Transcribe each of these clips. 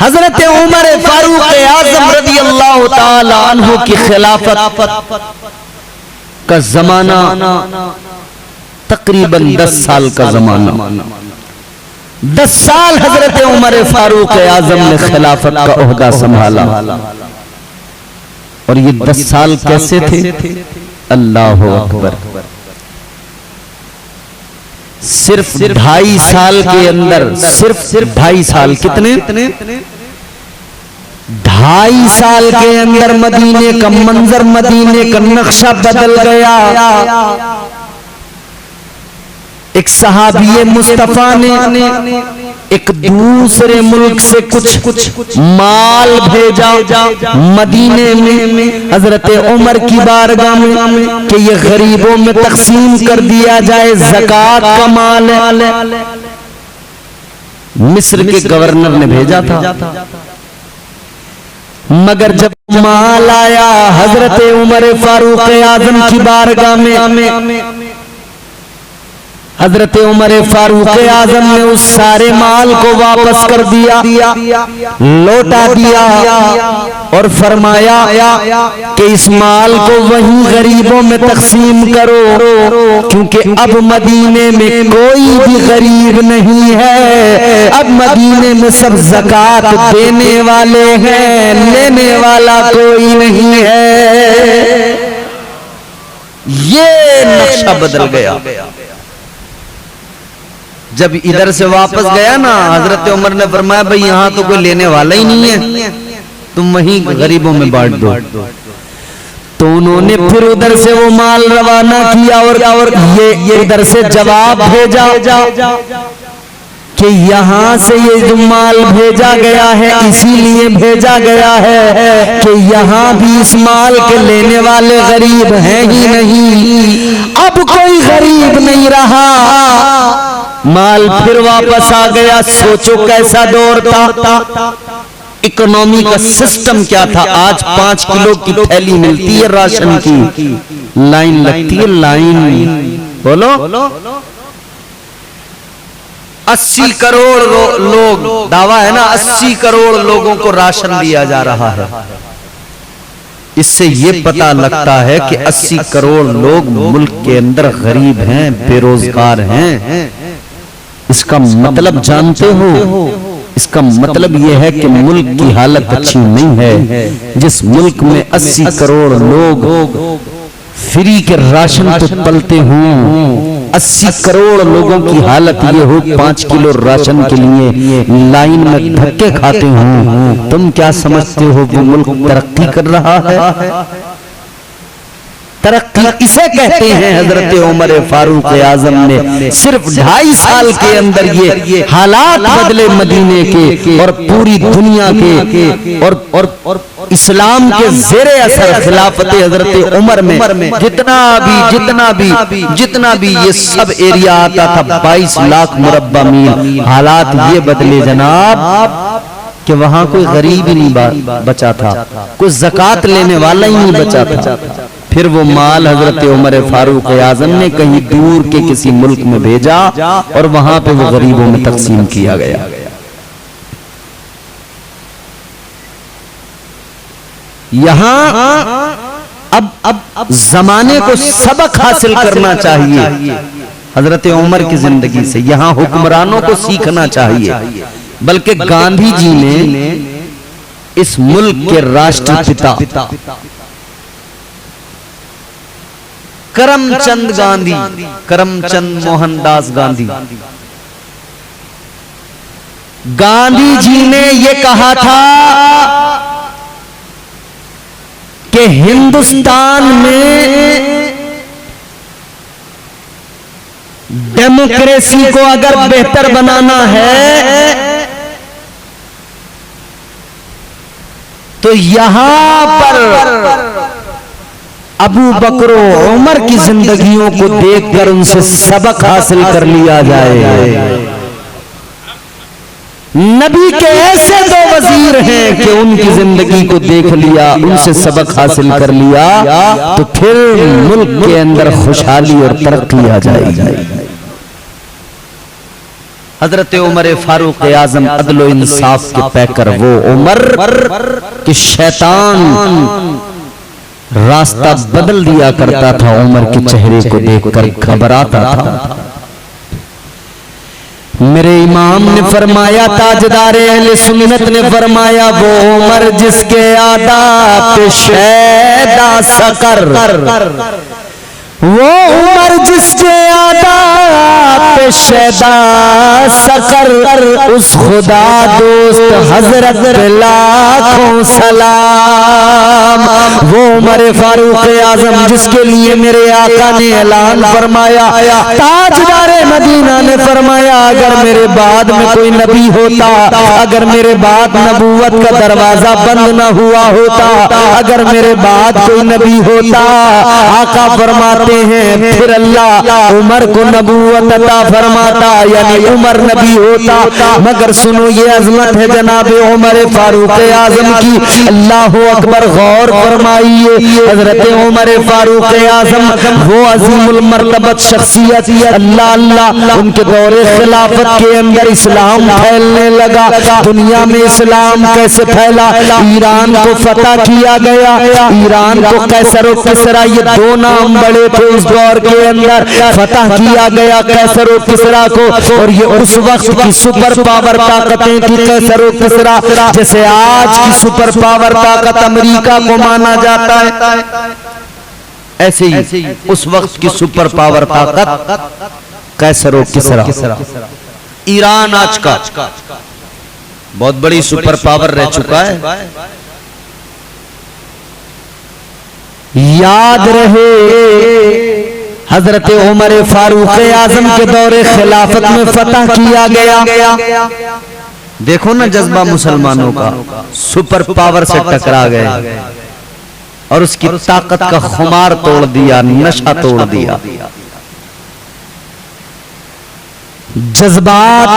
हजरत उमर फारूक आजम रज़ी अल्लाह ताला अन्हु की खिलाफत का जमाना तकरीबन 10 साल का जमाना। 10 साल हजरत उमर फारूक आजम ने खिलाफत का ओहदा संभाला। और ये 10 साल कैसे थे? अल्लाह अकबर। सिर्फ 2.5 साल के अंदर, सिर्फ 2.5 साल, कितने? 2.5 साल के अंदर मदीने का मंजर, मदीने का नक्शा बदल गया। एक सहाबी मुस्तफा ने एक दूसरे मुल्क से कुछ माल भेजा मदीने में हजरत उमर की बारगाह में कि ये गरीबों में तकसीम कर दिया जाए, ज़कात का माल है। मिस्र के गवर्नर ने भेजा था, मगर जब माल आया हजरत उमर फारूक आजम की बारगाह में, हजरत उमर फारूक आजम ने उस सारे माल को वापस कर दिया, लौटा दिया और फरमाया कि इस माल को वहीं गरीबों में तकसीम करो, क्योंकि अब मदीने में कोई भी गरीब नहीं है। अब मदीने में सब ज़कात देने वाले हैं, लेने वाला कोई नहीं है। ये नक्शा बदल गया। जब इधर से वापस गया ना, हजरत उमर ने फरमाया भाई यहाँ तो कोई लेने वाला ही नहीं है, तुम वहीं गरीबों में बांट दो। तो उन्होंने फिर उधर से वो माल रवाना किया और ये इधर से जवाब भेजा कि यहाँ से ये जो माल भेजा गया है इसीलिए भेजा गया है कि यहाँ भी इस माल के लेने वाले गरीब हैं ही नहीं। अब कोई गरीब नहीं रहा, माल फिर वापस आ गया। सोचो कैसा दौर था, इकोनॉमी का सिस्टम क्या था। आज 5 किलो की थैली मिलती है राशन की, लाइन लगती है, लाइन बोलो 80 करोड़ लोग, दावा है ना 80 करोड़ लोगों को राशन दिया जा रहा है। इससे ये पता लगता है कि 80 करोड़ लोग मुल्क के अंदर गरीब हैं, बेरोजगार हैं। इसका मतलब जानते हो? इसका मतलब यह है कि मुल्क की हालत अच्छी नहीं है। जिस मुल्क में 80 करोड़ लोग फ्री के राशन पे पलते हों, 80 करोड़ लोगों की हालत ये हो 5 किलो राशन के लिए लाइन में धक्के खाते हों, तुम क्या समझते हो वो मुल्क तरक्की कर रहा है? तरक्की इसे कहते हैं। हजरत उमर फारूक आजम ने सिर्फ 2.5 साल के अंदर ये हालात बदले मदीने के और पूरी दुनिया के, और इस्लाम के ज़ेरे असर खिलाफत हजरत उमर में जितना भी ये सब एरिया आता था 22 लाख मुरब्बा मील, हालात ये बदले जनाब कि वहां कोई गरीब ही नहीं बचा था, कोई ज़कात लेने वाला ही नहीं बचा था। फिर वो माल हजरत उमर फारूक आजम ने कहीं दूर के किसी मुल्क में भेजा और वहां पे वो गरीबों में तकसीम किया गया। यहां अब जमाने को सबक हासिल करना चाहिए हजरत उमर की जिंदगी से। यहां हुक्मरानों को सीखना चाहिए। बल्कि गांधी जी ने इस मुल्क के राष्ट्रपिता करमचंद गांधी, करमचंद मोहनदास गांधी, गांधी जी ने यह कहा था कि हिंदुस्तान में डेमोक्रेसी को अगर बेहतर बनाना है तो यहां पर अबू बकर उमर की जिंदगियों को देखकर उनसे सबक हासिल कर लिया जाए। नबी के ऐसे 2 वजीर हैं कि उनकी जिंदगी को देख लिया, उनसे सबक हासिल कर लिया तो फिर मुल्क के अंदर खुशहाली और तरक्की आ जाएगी। हजरत उमर फारूक आजम अदलो इंसाफ के पैकर वो उमर कि शैतान रास्ता बदल दिया करता था, उमर के चेहरे को देखकर घबराता था। मेरे इमाम ने फरमाया, ताजदारे अहले सुन्नत ने फरमाया, वो उमर जिसके आदाब शैदा सकर, वो उमर जिसके आदाब शैदा सकर, उस खुदा दोस्त हजरत लाखों सलाम। वो उमर फारूक आजम जिसके लिए मेरे आका ने ऐलान फरमाया, ताजदारे मदीना ने फरमाया, अगर मेरे बाद में कोई नबी होता, अगर मेरे बाद नबूवत का दरवाजा बंद न हुआ होता, अगर मेरे बाद कोई नबी होता, आका फरमाते हैं फिर अल्लाह उमर को नबूवत अता फरमाता, यानी उमर नबी होता। मगर सुनो ये अजमत है जनाब उमर फारूक आजम की, अल्लाह अकबर, गौर फरमाइए। हजरत उमर फारूक आजम वो अजीमुल मर्तबत शख्सियत, अल्लाह अल्लाह, उनके दौरे खिलाफत के अंदर इस्लाम फैलने लगा। दुनिया में इस्लाम कैसे फैला? ईरान को फतह किया गया। ईरान को कैसर और किसरा, ये दो नाम बड़े थे उस दौर के अंदर। फतह किया गया कैसर और किसरा को, और ये उस वक्त की सुपर पावर ताकतें थी कैसर और किसरा, जैसे आज की सुपर पावर ताकत अमेरिका को माना जाता है, ऐसे ही उस वक्त की सुपर पावर ताकत कैसर और किसरा। ईरान आज का बहुत बड़ी सुपर पावर रह चुका है। याद रहे हजरत उमर फारूक आजम के दौरे खिलाफत में फतह किया गया। देखो ना जज्बा मुसलमानों का, सुपर पावर से टकरा गए और उसकी ताकत का खुमार तोड़ दिया, नशा तोड़ दिया। जज्बात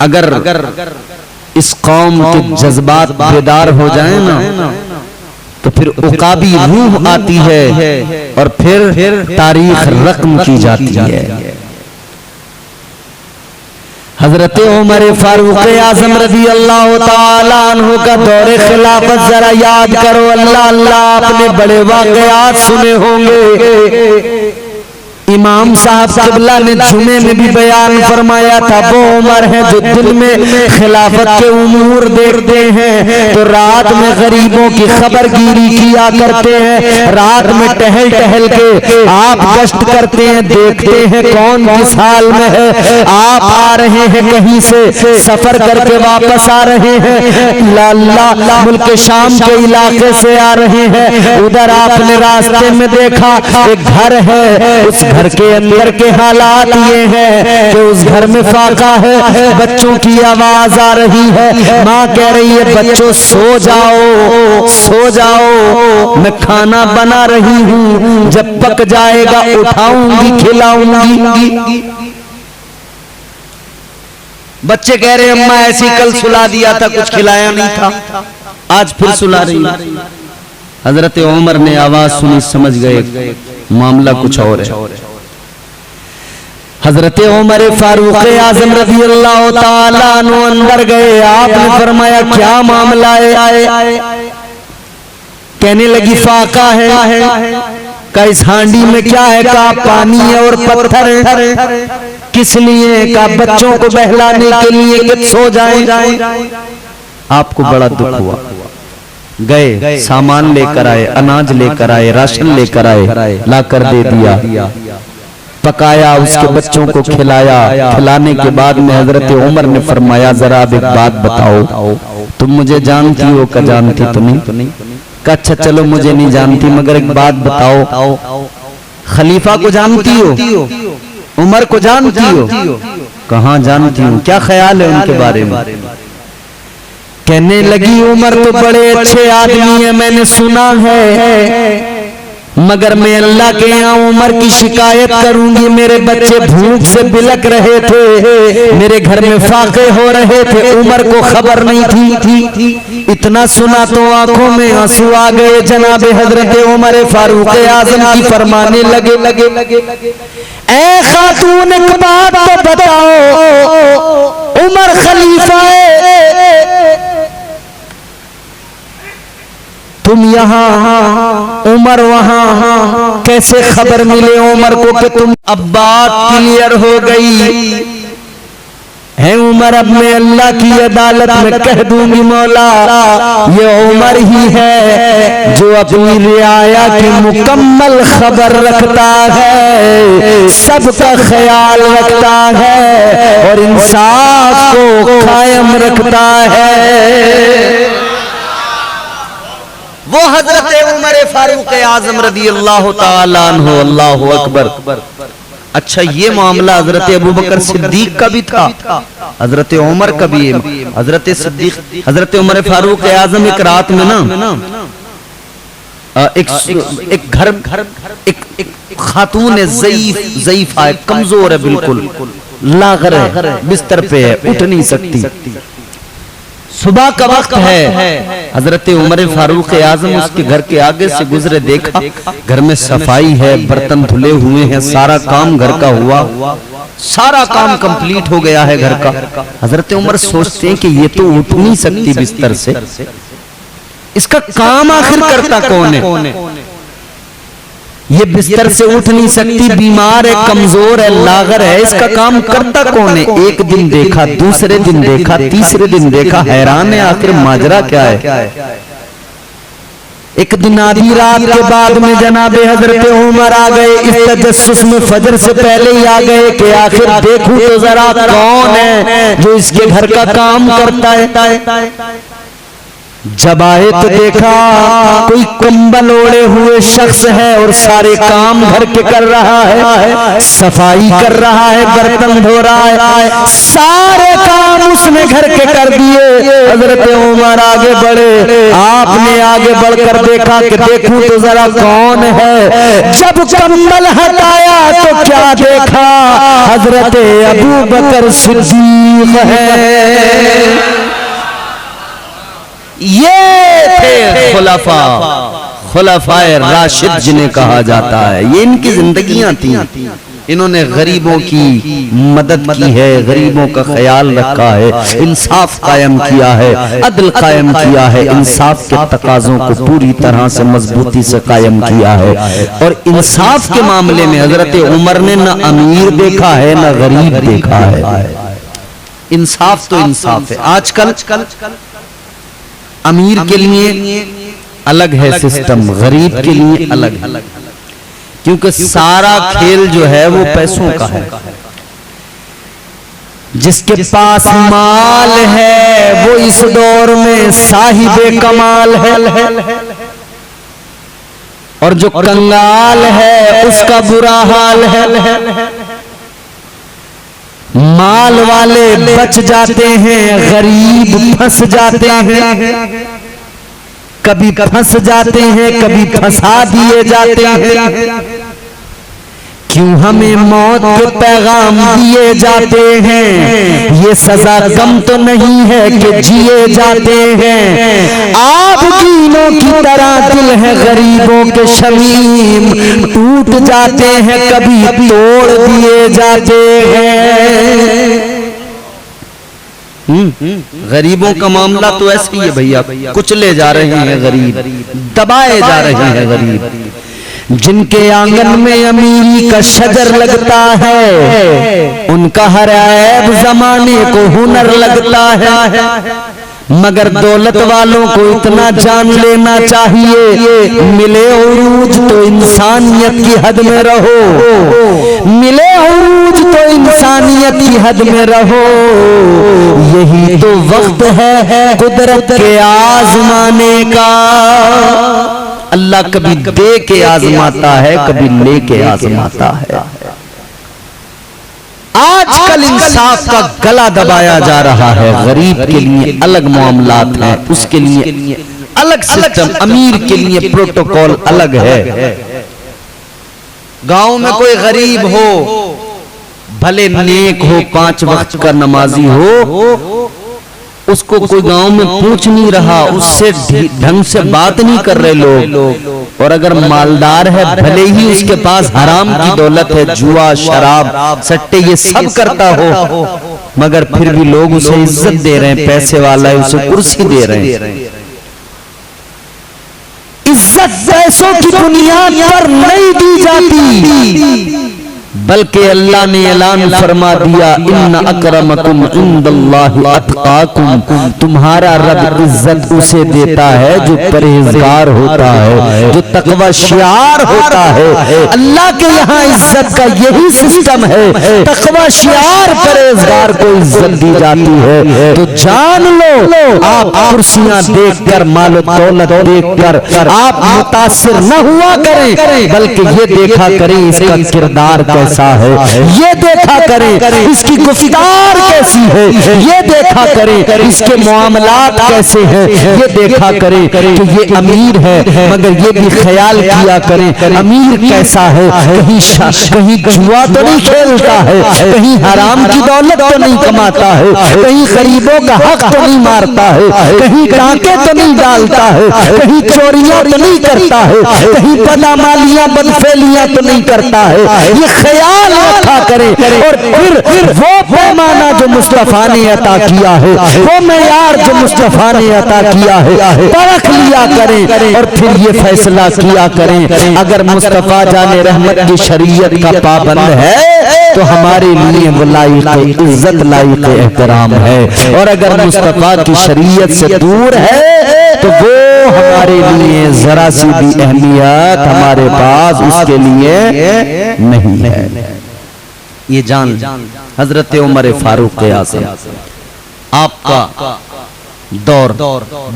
अगर इस कौम के जज्बात बेदार हो जाए ना, तो फिर उकाबी रूह आती है और फिर तारीख रकम की जाती है। हजरत उमर फारूक आजम रज़ी अल्लाह ताला अन्हु का दौरे खिलाफत जरा याद करो। अल्लाह अल्लाह, आपने बड़े वाक़यात सुने होंगे। इमाम साहब क़िबला ने जुमे में भी बयान फरमाया था, वो उमर है जो दिन में खिलाफत के उमूर देखते हैं तो रात में गरीबों की खबरगिरी किया करते हैं। रात में टहल टहल के आप गश्त करते हैं, देखते हैं कौन किस हाल में है। आप आ रहे हैं कहीं से, सफर करके वापस आ रहे हैं, लाला मुल्क शाम के इलाके से आ रहे हैं। उधर आपने रास्ते में देखा एक घर है, उस घर के अंदर के हालात ये हैं कि उस घर में फाका है, बच्चों की आवाज आ रही है, माँ कह रही है बच्चों सो जाओ सो जाओ, मैं खाना बना रही हूँ, जब पक जाएगा उठाऊंगी खिलाऊंगी। बच्चे कह रहे अम्मा ऐसी कल सुला दिया था, कुछ खिलाया नहीं था, आज फिर सुला रही। हजरत उमर ने आवाज सुनी, समझ गए मामला कुछ और है। हजरत उमर फारूक आजम रज़ी अल्लाह ताला अन्हु अंदर गए। आपने फरमाया क्या मामला है? कहने लगी फाका है। का इस हांडी में क्या है? का पानी है और पत्थर है। किस लिए? का बच्चों को बहलाने के लिए कि सो जाएं। आपको बड़ा दुख हुआ, गए सामान लेकर आए, अनाज लेकर आए, राशन लेकर आए, लाकर दे दिया, पकाया, उसके बच्चों को खिलाया। खिलाने के बाद में हजरत उमर ने फरमाया जरा अब एक बात बताओ, तुम मुझे जानती हो? का जानती तो नहीं। का अच्छा चलो मुझे नहीं जानती, मगर एक बात बताओ, खलीफा को जानती हो? उमर को जानती हो? कहाँ जानती हूँ, क्या ख्याल है उनके बारे में? कहने लगी उमर तो बड़े अच्छे आदमी है, मैंने सुना है, मगर मैं अल्लाह के यहाँ उमर की शिकायत करूंगी। मेरे बच्चे भूख से बिलक रहे थे, मेरे घर में फाके हो रहे थे, उमर को खबर नहीं थी। इतना सुना तो आंखों में आंसू आ गए। जनाब हजरत उमर फारूक आजम की फरमाने लगे ऐ खातून एक बात तो बताओ, उमर खलीफा है, तुम यहाँ उमर वहां, कैसे खबर मिले उमर को कि तुम? अब बात क्लियर हो गई है उमर, अब मैं अल्लाह की अदालत में कह दूंगी मौला ये उमर ही है जो अपनी रियाया की मुकम्मल खबर रखता है, सबका ख्याल रखता है और इंसाफ को कायम रखता है। वो हजरत उमर फारूक आजम रदी अल्लाह तआला अन्हु, अल्लाहु अकबर। अच्छा, ये मामला हजरत अबू बकर सिद्दीक का भी था, हजरत उमर का भी। हजरत सिद्दीक, हजरत उमर फारूक आजम एक रात में ना एक घर एक खातून है, ज़ईफ है, कमजोर है, बिल्कुल लागर है, बिस्तर पे है, उठ नहीं सकती। सुबह का वक्त है, हजरत उमर फारूक आजम उसके घर के आगे से गुजरे, देखा घर में सफाई है, बर्तन धुले हुए हैं, सारा काम घर का हुआ, सारा काम कंप्लीट हो गया है घर का। हजरत उमर सोचते हैं कि ये तो उठ नहीं सकती बिस्तर से, इसका काम आखिर करता कौन है? ये बिस्तर से उठ नहीं सकती, बीमार है, कमजोर है, लागर है, इसका काम करता कौन है? एक दिन देखा, दूसरे दिन देखा, तीसरे दिन देखा, हैरान है आखिर माजरा क्या है। एक दिन आधी रात के बाद में जनाबे हजरत उमर आ गए, इस तजस्सुस में फजर से पहले ही आ गए कि आखिर देखूं तो जरा कौन है जो इसके घर का काम करता है। जब आए तो देखा कोई कंबल ओढ़े हुए शख्स है और सारे काम घर के कर रहा है, सफाई कर रहा है, बर्तन धो रहा है, सारे काम उसने घर के कर दिए। हजरत उमर आगे बढ़े, आपने आगे बढ़कर देखा कि देखूं तो जरा कौन है। जब कंबल हटाया तो क्या देखा, हजरत अबू बकर सिद्दीक है। ये थे खुलाफाए राशिद जिन्हें कहा जाता है। ये इनकी जिंदगियां थी, इन्होंने गरीबों की मदद की है, गरीबों का ख्याल रखा है, इंसाफ कायम किया है, अदल कायम किया है, इंसाफ के तकाजों को पूरी तरह से मजबूती से कायम किया है। और इंसाफ के मामले में हजरत उमर ने न अमीर देखा है न गरीब देखा है। इंसाफ तो इंसाफ है। आजकल अमीर के लिए अलग है सिस्टम, गरीब के लिए अलग है, क्योंकि सारा खेल जो है वो पैसों का है। जिसके पास माल है वो इस दौर में साहिबे कमाल है, और जो कंगाल है उसका बुरा हाल है। माल वाले बच जाते हैं, गरीब फंस जाते हैं, कभी फंस जाते हैं, कभी फंसा दिए जाते हैं। क्यों हमें मौत के पैगाम दिए जाते हैं, ये सजा कम तो नहीं है कि जिए जाते हैं। आप दीनों की तरह दिल है गरीबों के शमीम, टूट जाते हैं, कभी तोड़ दिए जाते हैं। गरीबों का मामला तो ऐसे ही है भैया, कुचले जा रहे हैं गरीब, दबाए जा रहे हैं गरीब। जिनके आंगन में अमीरी का शजर लगता है, उनका हर ऐब जमाने को हुनर लगता है। मगर दौलत वालों को इतना जान लेना चाहिए, मिले उरूज तो इंसानियत की हद में रहो, मिले उरूज तो इंसानियत की हद में रहो। यही तो वक्त है कुदरत के आजमाने का। अल्लाह कभी दे के आजमाता है, कभी ले के आजमाता है। आजकल इंसाफ का गला दबाया जा रहा है। गरीब के लिए अलग मामलात हैं, उसके लिए अलग सिस्टम, अमीर के लिए प्रोटोकॉल अलग है। गांव में कोई गरीब हो, भले नेक हो, 5 वक्त का नमाजी हो, उसको कोई गांव में पूछ नहीं रहा, उससे ढंग से बात नहीं कर रहे लोग। और अगर मालदार है, भले ही उसके पास हराम की दौलत है, जुआ शराब सट्टे ये सब करता हो, मगर फिर भी लोग उसे इज्जत दे रहे हैं, पैसे वाला है उसे कुर्सी दे रहे हैं। इज्जत पैसों की बुनियाद पर नहीं दी जाती, बल्कि अल्लाह ने ऐलान फरमा दिया, इन्ना अकरमकुम इंदल्लाहि अत्काकुम, तुम्हारा रब इज्जत उसे देता है जो परहेजगार होता है, जो तकवा शियार होता है। अल्लाह के यहाँ इज्जत का यही सिस्टम है, तकवा शियार परहेजगार को इज्जत दी जाती है। तो जान लो, आप कुर्सियां देखकर, मालो दौलत देखकर आप मुतासिर न हुआ करें, बल्कि ये देखा करें इसका किरदार कैसा है, ये देखा करें इसकी गुफ्तार कैसी है, ये देखा करें इसके मामलात कैसे हैं, ये देखा करें कि ये अमीर है, मगर ये भी ख्याल किया करें अमीर कैसा है, कहीं जुआ तो नहीं खेलता है, कहीं हराम की दौलत तो नहीं कमाता है, कहीं गरीबों का हक तो नहीं मारता है, कहीं डाके तो नहीं डालता है, कहीं चोरियां तो नहीं करता है, कहीं बदमालियां बदफेलियां तो नहीं करता है। ये ख्याल रखा करें और फिर वो पैमाना जो मुस्तफा ने अता किया है, वो मेयार जो मुस्तफा ने अता किया है, परख लिया करें और फिर ये फैसला किया करें, अगर मुस्तफा जाने रहमत की शरीयत का पाबंद है तो हमारे लिए वो लायक इज्जत लायक एहतराम है, और अगर मुस्तफा की शरीयत से दूर है तो वो हमारे लिए जरा सी भी अहमियत हमारे पास उसके लिए नहीं है। ये जान हजरत उमर फारूक आज़म, आपका दौर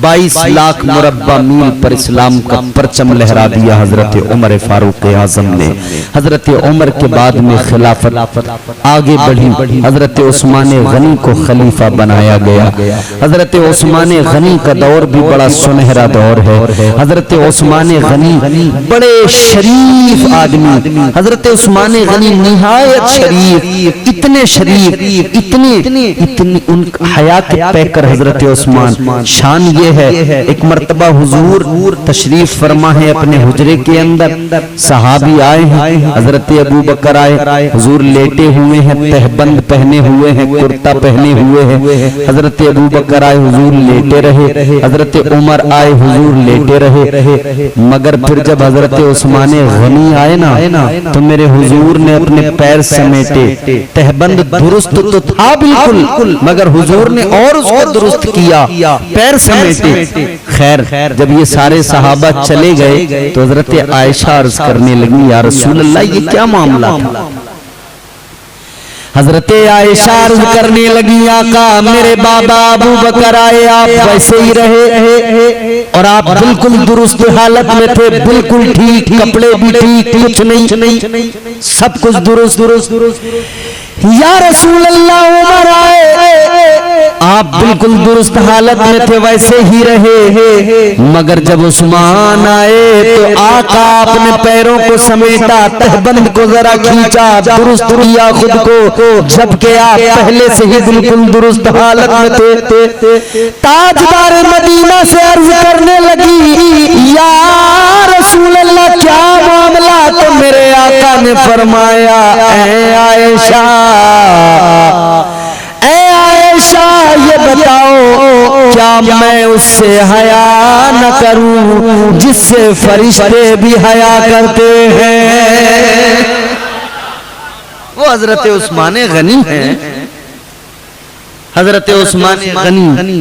22 लाख मुरब्बा मील पर इस्लाम का परचम लहरा दिया हजरत उमर फारूक आज़म ने। हजरत उमर के बाद में खिलाफत आगे बढ़ी, हजरत उस्मान गनी को खलीफा बनाया गया। हजरत उस्मान गनी का दौर भी बड़ा सुनहरा दौर है। हजरत उस्मान गनी बड़े शरीफ आदमी, हजरत उस्मान गनी निहायत शरीफ, इतने शरीफ, इतने उन हया के पैकर हजरत उस्मान। शान ये है, एक मर्तबा हुजूर तशरीफ फरमा है अपने हुजरे के अंदर, सहाबी आए हैं, हजरत अबू बकर आए, हुजूर लेटे हुए हैं, तहबंद पहने हुए हैं, कुर्ता पहने हुए हैं। हजरत अबू बकर आए, हुजूर लेटे रहे, हजरत उमर आए, हुजूर लेटे रहे, मगर फिर जब हजरत उस्मान गनी आए ना तो मेरे हुजूर ने अपने पैर समेटे। तहबंद दुरुस्त तो था बिल्कुल, मगर हुजूर ने और उसको दुरुस्त किया, पैर समेटे। खैर जब ये सारे सहाबा चले गए तो हजरत आयशा अर्ज करने लगी, या रसूल अल्लाह ये क्या मामला था? हजरत आयशा अर्ज करने लगी, आका मेरे बाबा अबू बकर आए, आप वैसे ही रहे और आप बिल्कुल दुरुस्त हालत में थे, बिल्कुल ठीक, कपड़े भी ठीक, कुछ नहीं, सब कुछ दुरुस्त। या रसूल अल्लाह उमर आए, आप बिल्कुल दुरुस्त हालत में थे, वैसे ही रहे, मगर जब उस्मान आए तो आका अपने पैरों को समेटा, तहबंद को जरा खींचा, दुरुस्त किया खुद को, जबकि आप पहले से ही बिल्कुल दुरुस्त हालत में थे। ताजदार मदीना से अर्ज करने लगी, या रसूल अल्लाह क्या मामला? तो मेरे आका ने फरमाया, ऐ आयशा ये बताओ क्या मैं उससे हया न करूं जिससे फरिश्ते भी हया करते हैं? वो हजरत उस्मान गनी हैं। हजरत उस्मान गनी,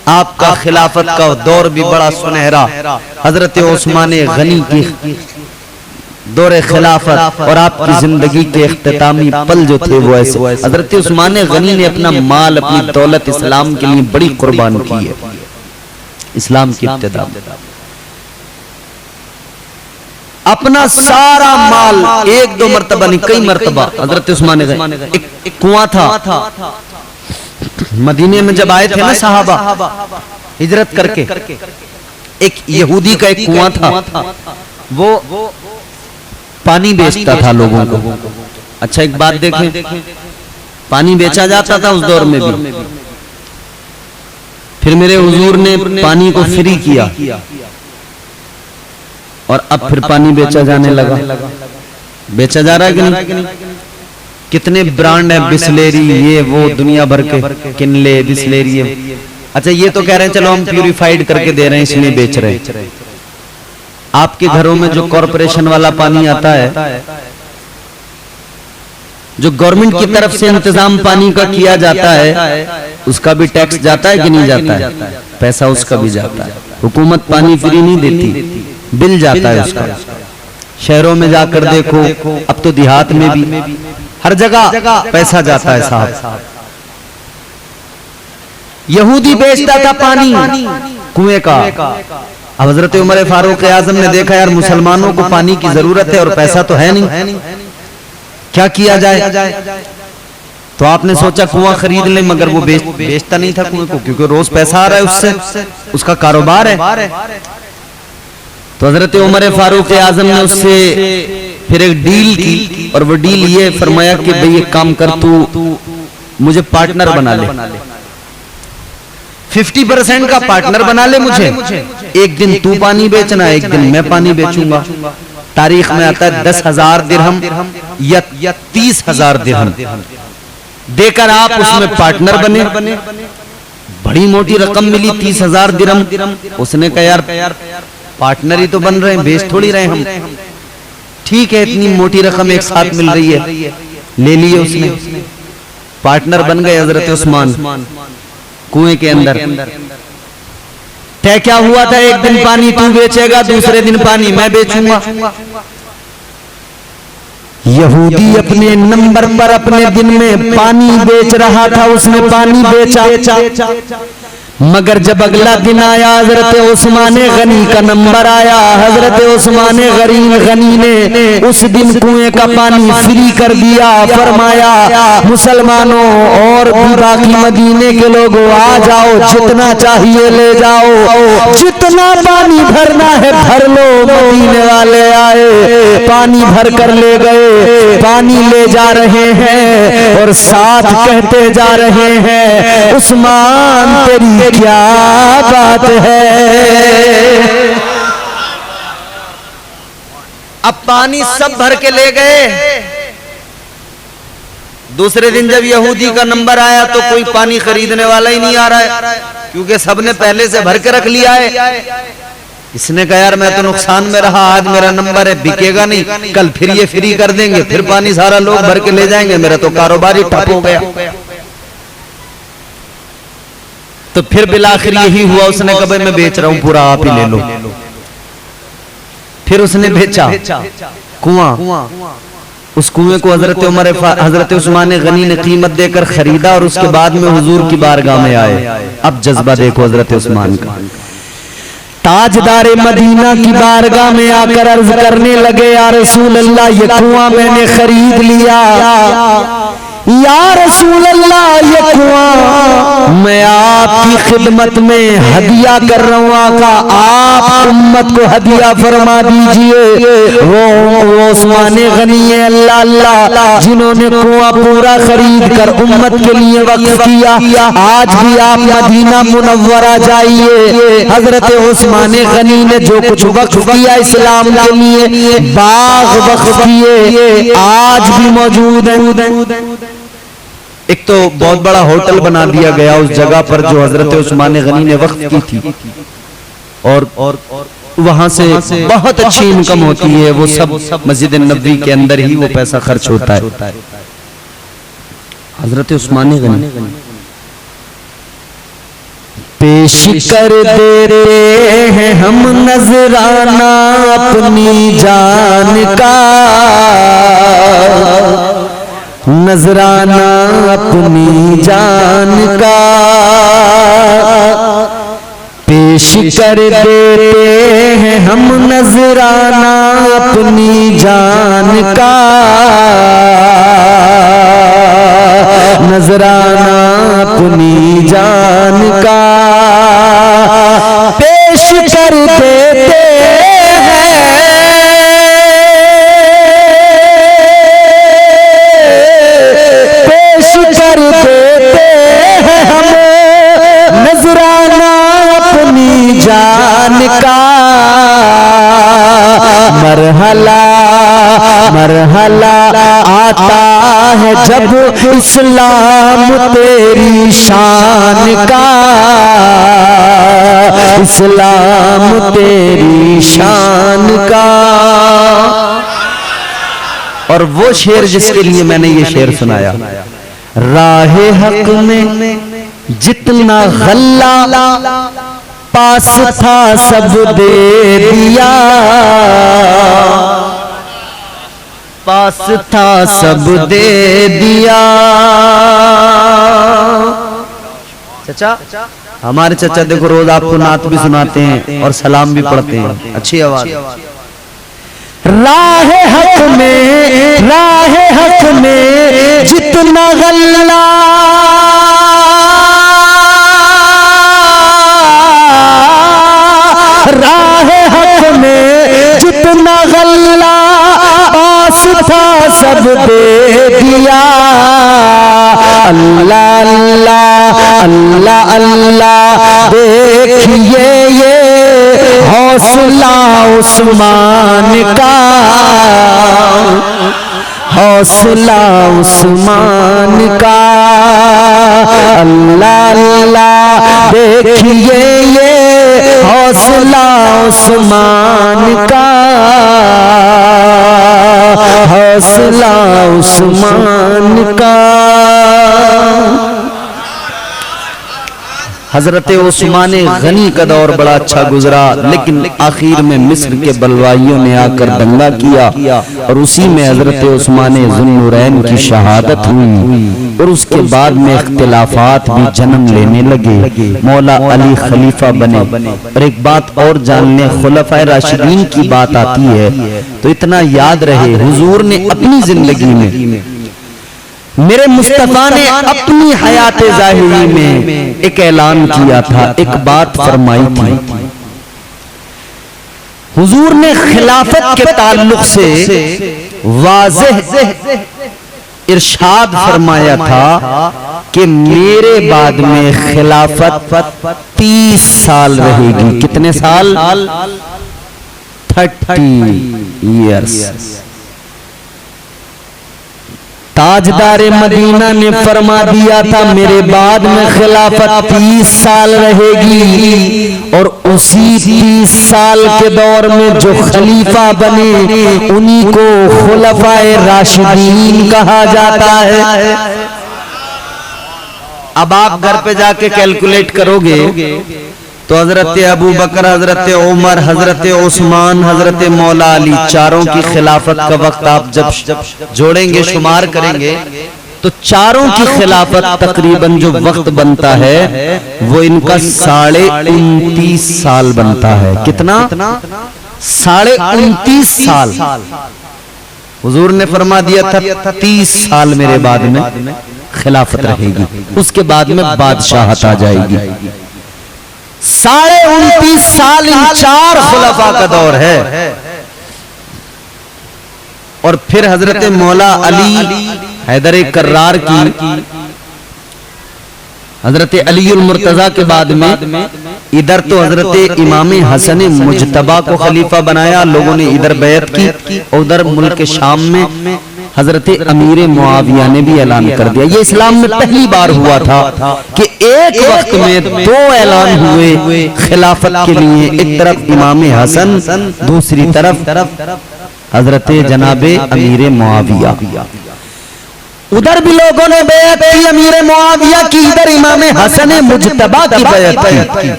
आपका खिलाफत का दौर भी बड़ा सुनहरा। हजरत उस्मान गनी की दौरे खिलाफत और आपकी जिंदगी के इख्तितामी पल जो थे वो ऐसे। हजरत उस्मान गनी ने अपना माल, अपनी दौलत इस्लाम के लिए बड़ी कुर्बान की है। इस्लाम की इब्तिदा अपना सारा माल, एक दो मर्तबा नहीं कई मर्तबा हजरत उस्मान गनी, एक कुआं था मदीने में जब आए थे ना सहाबा हिजरत करके, एक यहूदी का एक कुआं था, वो पानी बेचता था लोगों को। अच्छा एक बात देखें, पानी बेचा जाता था उस दौर में भी। फिर मेरे हुजूर ने पानी को फ्री किया और अब फिर पानी बेचा जाने लगा। बेचा जा रहा है कि नहीं? कितने ब्रांड है, बिस्लेरी, ये वो दुनिया भर के, किनले, बिस्लेरी। अच्छा, ये तो कह रहे हैं चलो हम प्यूरिफाइड करके दे रहे हैं इसलिए बेच रहे हैं। आपके घरों में जो कॉरपोरेशन वाला पानी आता है, जो गवर्नमेंट की तरफ से इंतजाम पानी का किया जाता है, उसका भी टैक्स जाता है कि नहीं जाता है? पैसा उसका भी जाता है। हुकूमत पानी फ्री नहीं देती, बिल जाता है उसका। शहरों में जाकर देखो, अब तो देहात में भी हर जगह पैसा जाता है साहब। यहूदी बेचता था पानी कुएं का। अब हजरत उमर फारूक आजम ने देखा यार मुसलमानों को पानी की जरूरत है और पैसा तो है नहीं, क्या किया जाए? तो आपने सोचा कुआं खरीद ले, मगर वो बेचता नहीं था कुएं को, क्योंकि रोज पैसा आ रहा है उससे, उसका कारोबार है। तो हजरत उमर फारूक आजम ने उससे फिर एक डील की, और वो डील ये फरमाया कि भाई एक काम कर, तू मुझे पार्टनर बना ले, 50% का पार्टनर बना ले मुझे। एक दिन तू पानी बेचना, एक दिन मैं पानी बेचूंगा। तारीख में आता है 10,000 दिरहम या 30,000 दिरहम देकर आप उसमें पार्टनर बने। बड़ी मोटी रकम मिली, 30,000 दिरहम। उसने कहा यार पार्टनर ही तो बन रहे हैं, बेच थोड़ी रहे हम। ठीक है, इतनी मोटी रकम एक साथ मिल रही है, ले लिए उसने, पार्टनर बन गए हजरत उस्मान कुएं के अंदर। तय क्या हुआ था, एक दिन पानी तू बेचेगा, दूसरे दिन पानी मैं बेचूंगा। यहूदी अपने नंबर पर अपने दिन में पानी बेच रहा था, उसने पानी बेचा। मगर जब अगला दिन आया, हजरत उस्मान गनी का नंबर आया। हजरत उस्मान गनी ने उस दिन कुएं का पानी फ्री कर दिया। फरमाया मुसलमानों और भी बाकी मदीने के लोगों, आ जाओ, जितना चाहिए ले जाओ, जितना पानी भरना है भर लो। मदीने वाले आए, पानी भर कर ले गए, पानी ले जा रहे हैं और साथ कहते जा रहे हैं उस्मान तेरी क्या बात है। अब पानी सब भर के ले गए। दूसरे दिन जब यहूदी का नंबर आया तो कोई पानी खरीदने वाला ही नहीं आ रहा है, क्योंकि सबने पहले से भर के रख लिया है। इसने कहा यार मैं तो नुकसान में रहा, आज मेरा नंबर है, बिकेगा नहीं, कल फिर ये फ्री कर देंगे, फिर पानी सारा लोग भर के ले जाएंगे, मेरा तो कारोबार ही ठप हो गया। तो फिर बिलाखिर यही हुआ, उसने कहा मैं बेच रहा हूं, पूरा आप ही ले लो। फिर उसने बेचा कुआं। उस कुएं को हजरत उस्मान गनी ने कीमत देकर खरीदा और उसके बाद में हुजूर की बारगाह में आए। अब जज्बा देखो हजरत उस्मान का। ताजदारे मदीना की बारगाह में आकर अर्ज करने लगे, या रसूल अल्लाह ये कुआं मैंने खरीद लिया। या रसूल अल्लाह ये कुआं मैं आपकी खिदमत में हदिया कर रहा हूं, आका आप उम्मत को हदिया फरमा दीजिए। वो उस्मान गनी है अल्लाह अल्लाह जिन्होंने कुआं पूरा खरीद कर उम्मत के लिए वक्फ किया। आज भी आप मदीना मुनव्वरा जाइए, हजरत उस्मान गनी ने जो कुछ वक्फ किया इस्लाम के लिए, बाग वक्फ किए, आज भी मौजूद है। एक तो बहुत बड़ा होटल बना दिया गया उस जगह पर जो हजरत उस्मान गनी ने वक्त की थी, और वहां से बहुत अच्छी इनकम होती है। वो सब मस्जिद नबवी के अंदर ही वो पैसा खर्च होता है। हजरत उस्मान गनी पेश कर देते हैं हम नजराना अपनी जान का, नजराना अपनी जान का पेश कर देते हैं हम, नजराना अपनी जान का, नजराना अपनी जान का पेश कर देते नजराना मरहला मरहला आता है जब इस्लाम तेरी शान का, इस्लाम तेरी शान का। और वो शेर जिसके लिए मैंने ये शेर सुनाया, राहे हक में जितना गल्ला पास था सब दे दिया, पास था सब दे दिया। चचा, हमारे चचा देखो रोज आपको नात भी सुनाते हैं और सलाम भी पढ़ते हैं, अच्छी आवाज। राहे हक में, राहे हक में जितना गल्ला राहे हक में जितना गल्ला पास था सब दे दिया। अल्लाह अल्लाह अल्लाह अल्लाह देखिए ये हौसला उस्मान का, हौसला उस्मान का। अल्लाह अल्लाह देखिए ये हौसला उस्मान का, हौसला उस्मान का। हजरत उस्मान गनी का दौर बड़ा अच्छा गुजरा, लेकिन आखिर में मिस्र के बलवाइयों ने आकर दंगा किया और उसी में हजरत उस्मान ज़ुन्नुरैन की शहादत हुई। और उसके बाद में इख्तिलाफात भी जन्म लेने लगे, मौला अली खलीफा बने। और एक बात और जान लें, खुलफाए राशिदीन की बात आती है तो इतना याद रहे, हुजूर ने अपनी जिंदगी में, मेरे मुस्तफा ने अपनी हयात ज़ाहिरी में एक ऐलान किया था, एक बात फरमाई थी। हुजूर ने खिलाफत के ताल्लुक से वाज़ेह इरशाद फरमाया था कि मेरे बाद में खिलाफत 30 साल रहेगी। कितने साल? 30 ईयर्स। ताजदार मदीना ने फरमा दिया था मेरे बाद में खिलाफत 30 साल रहेगी, और उसी 30 साल के दौर में जो खलीफा बने उन्हीं को खुलफाए राशिदीन कहा जाता है। अब आप घर पे जाके कैलकुलेट करोगे तो हजरत अबू बकर, हजरत उमर, हजरत उस्मान, हजरत मौला अली, चारों की खिलाफत का वक्त आप जब जोड़ेंगे, शुमार करेंगे, तो चारों की खिलाफत तकरीबन जो वक्त बनता है वो इनका 29.5 साल बनता है। कितना? 29.5 साल। हुजूर ने फरमा दिया था 30 साल मेरे बाद में खिलाफत रहेगी, उसके बाद में बादशाहत आ जाएगी। 29.5 साल इन 4 खुलफा का दौर है। और फिर हजरत मौला अली हैदर कर्रार की, हजरत अली उल मुर्तजा के बाद में इधर तो हजरत इमाम हसन मुजतबा को खलीफा बनाया, लोगों ने इधर बैत की, और उधर मुल्क शाम में हजरत अमीर मुआविया ने भी ऐलान कर दिया। ये इस्लाम में पहली बार हुआ था कि एक वक्त में 2 ऐलान हुए खिलाफत के लिए, एक तरफ इमाम हसन, दूसरी तरफ हजरत जनाबे अमीर मुआविया। उधर भी लोगों ने बैत की अमीर मुआविया की, इधर इमाम हसन मुजतबा की बैत की।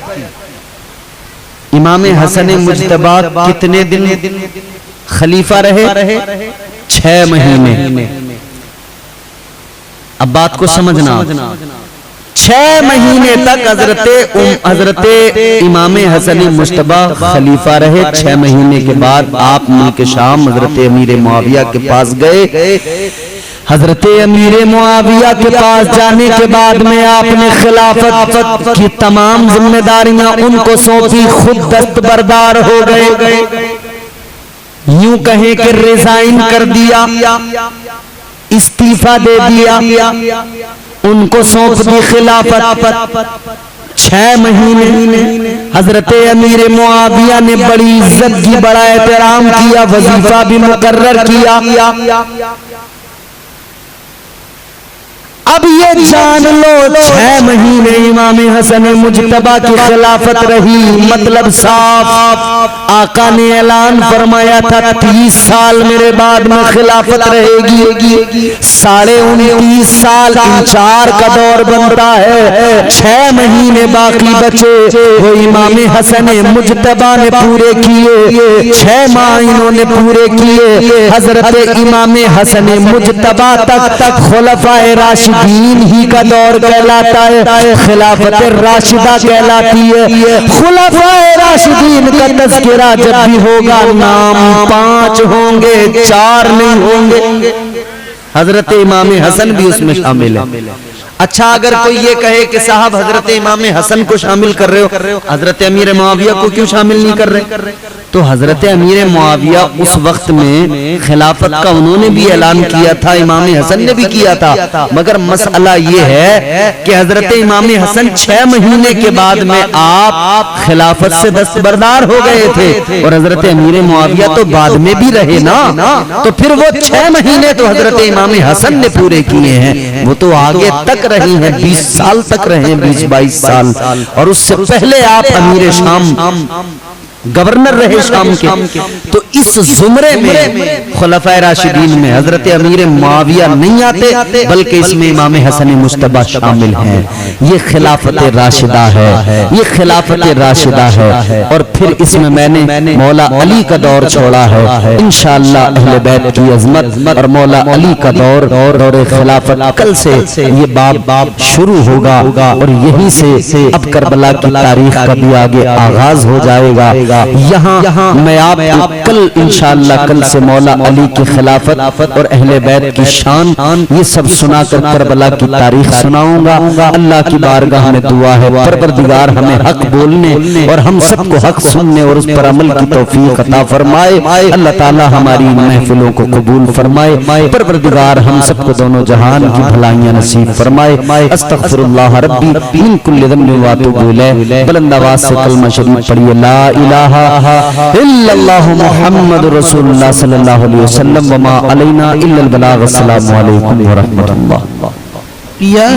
इमाम हसन मुजतबा कितने दिन खलीफा रहे? 6 महीने। अब बात को समझना, 6 महीने तक हजरत इमाम हसन मुजतबा खलीफा रहे। 6 महीने के बाद आप मुल्क शाम हजरत अमीर मुआविया के पास गए। हजरत अमीर मुआविया के पास जाने के बाद में आपने खिलाफत की तमाम जिम्मेदारियां उनको सौंपी, खुद दस्तबरदार हो गए। यूं कहें कि रिजाइन कर दिया, इस्तीफा दे दिया, उनको सौंप दी खिलाफत। 6 महीने हजरत अमीर मुआविया ने बड़ी इज्जत की, बड़ा एहतराम किया, वजीफा भी मुकर्रर किया। अब ये जान लो 6 महीने इमाम हसन मुजतबा की खिलाफत रही, मतलब साफ आका ने ऐलान फरमाया था 30 साल मेरे बाद में खिलाफत रहेगी। 29.5 साल इंतजार का दौर बनता है, 6 महीने बाकी बचे, वो इमाम हसन मुजतबा ने पूरे किए, 6 माह इन्होंने पूरे किए। हजरत इमाम हसन मुजतबा तक खुलफाए राशिदीन ही का दौर कहलाता है, खिलाफत राशिदा कहलाती है। खुलफाए राशिदीन का तज़किरा जब भी होगा नाम 5 होंगे, 4 नहीं होंगे। हजरत इमाम हसन भी उसमें शामिल है। अच्छा, अगर कोई ये कहे कि साहब हजरत इमाम हसन को शामिल कर रहे हो, हजरत अमीर मुआविया को क्यों शामिल नहीं कर रहे? तो हजरत अमीर मुआविया उस वक्त में खिलाफत का उन्होंने भी ऐलान किया था, इमाम हसन ने भी किया था, मगर मसला ये है कि हजरत इमाम हसन 6 महीने के बाद में आप खिलाफत से दस्तबरदार हो गए थे, और हजरत अमीर मुआविया तो बाद में भी रहे ना, तो फिर वो 6 महीने तो हजरत इमाम हसन ने पूरे किए हैं, वो तो आगे तक रही हैं, 20 साल तक रहे, 20-22 साल, और उससे पहले आप अमीर शाम गवर्नर रहे शाम के। तो इस जुमरे में खुलफाए राशिदीन में हजरत अमीर मुआविया नहीं आते, बल्कि इसमें इमाम हसन मुजतबा शामिल हैं। ये खिलाफत राशिदा है, ये खिलाफत राशिदा है। और फिर इसमें मैंने मौला अली का दौर छोड़ा है, इंशाअल्लाह अहले बैत की अजमत और मौला अली का दौर खिलाफत कल से ये बाब शुरू होगा, और यहीं से अब करबला की तारीख का भी आगे आगाज हो जाएगा। यहाँ मैं आपको कल इंशाअल्लाह कल से मौला अली की खिलाफत और अहले बैत की शान ये सब सुनाकर करबला की तारीख सुनाऊंगा। अल्लाह की बारगाह में दुआ है, परवरदिगार हमें हक बोलने और हम सबको हक सुनने और उस पर अमल की तौफीक अता फरमाए। अल्लाह ताला हमारी महफिलों को कबूल फरमाए। परवरदिगार हम सबको दोनों जहान की भलाइयां नसीब फरमाए। अस्तगफिरुल्लाह रब्बी मिन कुल्लि ज़ंबिन व अतूबु इलैह। बुलंद आवाज से कलमा शरीफ पढ़िए, ला इलाहा इल्लल्लाहु मुहम्मदुर रसूलुल्लाह सल्लल्लाहु अलैहि वसल्लम व मा अलैना इल्लल बलाग। अस्सलामु अलैकुम व रहमतुल्लाह। या